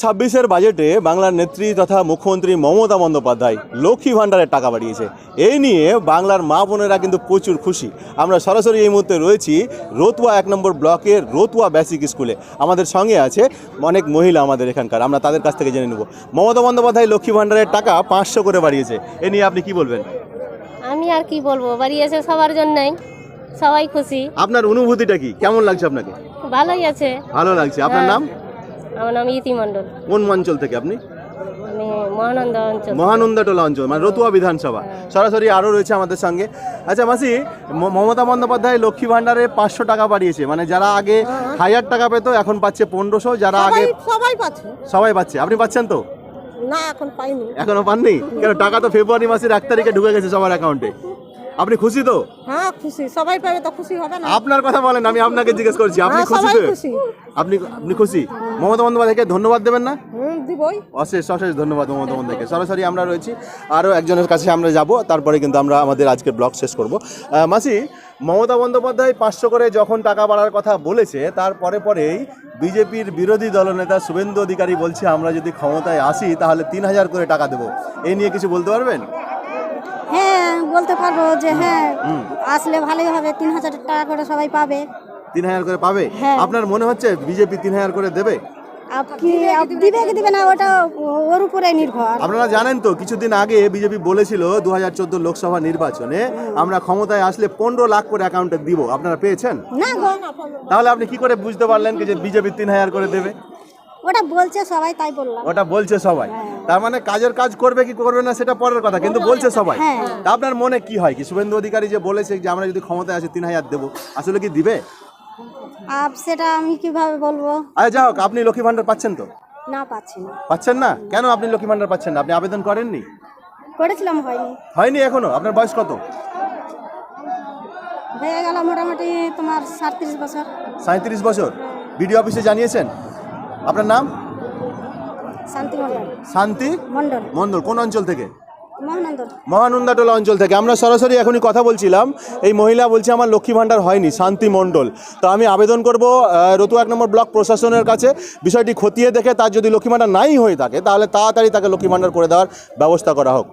ছাব্বিশের বাজেটে বাংলার নেত্রী তথা মুখ্যমন্ত্রী মমতা বন্দ্যোপাধ্যায় লক্ষ্মী ভাণ্ডারের টাকা বাড়িয়েছে। এই নিয়ে বাংলার মা বোনেরা কিন্তু প্রচুর খুশি। আমরা সরাসরি এই মুহূর্তে রয়েছি রতুয়া 1 নম্বর ব্লকের রতুয়া বেসিক স্কুলে। আমাদের সঙ্গে আছে অনেক মহিলা আমাদের এখানকার, আমরা তাদের কাছ থেকে জেনে নেব। মমতা বন্দ্যোপাধ্যায় লক্ষ্মী ভাণ্ডারের টাকা 500 করে বাড়িয়েছে, এ নিয়ে আপনি কি বলবেন? আমি আর কি বলবো, বাড়িয়েছে সবার জন্যই, সবাই খুশি। আপনার অনুভূতিটা কি, কেমন লাগছে আপনাকে? ভালোই আছে। ভালো লাগছে। আপনার নাম? আমার নাম ইতি মণ্ডল। কোন অঞ্চল থেকে আপনি? আমি মহানন্দা অঞ্চল। মহানন্দাটোলা অঞ্চল, মানে রতুয়া বিধানসভা। সরাসরি আরও রয়েছে আমাদের সঙ্গে। আচ্ছা মাসি, মমতা বন্দ্যোপাধ্যায় লক্ষ্মী ভাণ্ডারে 500 টাকা বাড়িয়েছে, মানে যারা আগে 1000 টাকা পেত এখন পাচ্ছে 1500, যারা আগে সবাই পাচ্ছে। আপনি পাচ্ছেন তো? না, এখন পাইনি। এখনো পাননি কেন? টাকা তো ফেব্রুয়ারি মাসের 1 তারিখে ঢুকে গেছে সবার অ্যাকাউন্টে। আপনি খুশি তো? হ্যাঁ খুশি, সবাই পাবে তো খুশি হবে না? আপনার কথা বলেন, আমি আপনাকে জিজ্ঞেস করছি। আপনি খুশি তো? আপনি খুশি? মমতা বন্দ্যোপাধ্যায়কে ধন্যবাদ দেবেন না? দিবই। অশেষ ধন্যবাদ মমতা বন্দ্যোপাধ্যায়কে। সরাসরি আমরা রয়েছি আরও একজনের কাছে আমরা যাব, তারপরে কিন্তু আমরা আমাদের আজকের ব্লগ শেষ করব। মাসি, মমতা বন্দ্যোপাধ্যায় 500 করে যখন টাকা বাড়ার কথা বলেছে, তারপরে পরেই বিজেপির বিরোধী দলনেতা শুভেন্দু অধিকারী বলছে আমরা যদি ক্ষমতায় আসি তাহলে 3000 করে টাকা দেবো। এই নিয়ে কিছু বলতে পারবেন? হ্যাঁ বলতে পারবো যে হ্যাঁ আসলে ভালোই হবে, 3000 টাকা করে সবাই পাবে। 3000 করে পাবে? হ্যাঁ। আপনার মনে হচ্ছে বিজেপি 3000 করে দেবে? দিবে কি দিবে না ওটা ওর উপরে নির্ভর। আপনারা জানেন তো, কিছুদিন আগে বিজেপি বলেছিল 2014 লোকসভা নির্বাচনে আমরা ক্ষমতায় আসলে 15 লাখ করে অ্যাকাউন্টে দিব। আপনারা পেয়েছেন? না গো। তাহলে আপনি কি করে বুঝতে পারলেন যে বিজেপি 3000 করে দেবে? ওটা বলছে সবাই, তাই বললাম। ওটা বলছে সবাই, তার মানে কাজের কাজ করবে কি করবে না সেটা পরের কথা, কিন্তু বলছে সবাই। হ্যাঁ। তা আপনার মনে কি হয় কি, শুভেন্দু অধিকারী যে বলেছে যে আমরা যদি ক্ষমতায় আসি 3000 দেবো, আসলে কি দিবে? সেটা আমি কিভাবে বলবো? আরে যাই হোক, আপনি লক্ষ্মী ভাণ্ডার পাচ্ছেন তো? না, পাচ্ছি না। পাচ্ছেন না কেন? আপনি লক্ষ্মী ভাণ্ডার পাচ্ছেন না? আপনি আবেদন করেননি? করেছিলাম, হয়নি। হয়নি এখনো? আপনার বয়স কত? হয়ে গেল মোটামুটি তোমার 37 বছর। 37 বছর। বিডিও অফিসে জানিয়েছেন? আপনার নাম? শান্তি মণ্ডল। শান্তি মণ্ডল। মণ্ডল। কোন অঞ্চল থেকে? মহানন্দাটোলা অঞ্চল থেকে। আমরা সরাসরি এখনই কথা বলছিলাম, এই মহিলা বলছে আমার লক্ষ্মী ভাণ্ডার হয়নি, শান্তি মণ্ডল। তো আমি আবেদন করব রতুয়া 1 নম্বর ব্লক প্রশাসনের কাছে, বিষয়টি খতিয়ে দেখে তার যদি লক্ষ্মী ভাণ্ডার নাই হয়ে থাকে তাহলে তাড়াতাড়ি তাকে লক্ষ্মী ভাণ্ডার করে দেওয়ার ব্যবস্থা করা হোক।